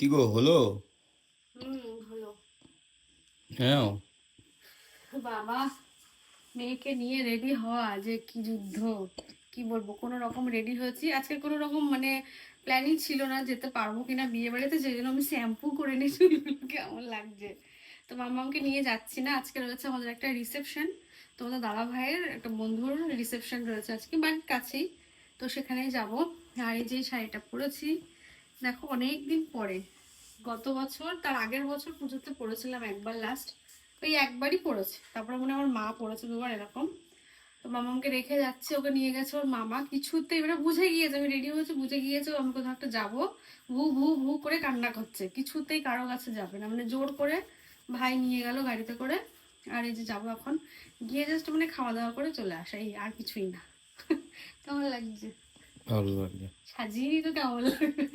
কি গো হলো? হলো। হ্যাঁ। বাবা, মেয়েকে নিয়ে রেডি হওয়া যে কি যুদ্ধ! কি বলবো, কোনো রকম রেডি হয়েছি আজকে। কোনো রকম মানে প্ল্যানিং ছিল না যেতে পারবো কিনা বিয়ে বাড়িতে, সেই জন্য আমি শ্যাম্পু করে নিয়েছি। কেমন লাগছে! তো মামাকে নিয়ে যাচ্ছি না, আজকে রয়েছে আমাদের একটা রিসেপশন। তোমাদের দাদা ভাইয়ের একটা বন্ধুর রিসেপশন রয়েছে আজকে বাড়ির কাছেই, তো সেখানেই যাব। আর এই যে শাড়িটা পরেছি, দেখো অনেক দিন পরে, গত বছর তার আগের বছর পুজোতে পরেছিলাম একবার লাস্ট, ওই একবারই পরেছে, তারপরে মনে হয় আমার মা পরেছে দুবার এরকম। তো মামাকে রেখে যাচ্ছে, ওকে নিয়ে গেছে ওর মামা। কিছুতে এবারে বুঝে গিয়েছে আমি রেডি হয়েছে, বুঝে গিয়েছে আমি কোথাও একটা যাবো। ভু ভু ভু করে কান্না করছে, কিছুতেই কারো কাছে যাবে না, মানে জোর করে ভাই নিয়ে গেল গাড়িতে করে। আর এই যে যাবো এখন, গিয়ে জাস্ট মানে খাওয়া দাওয়া করে চলে আসা, এই আর কিছুই না। কেমন লাগছে? ভালো লাগছে। সাজিয়ে তো কেমন লাগবে?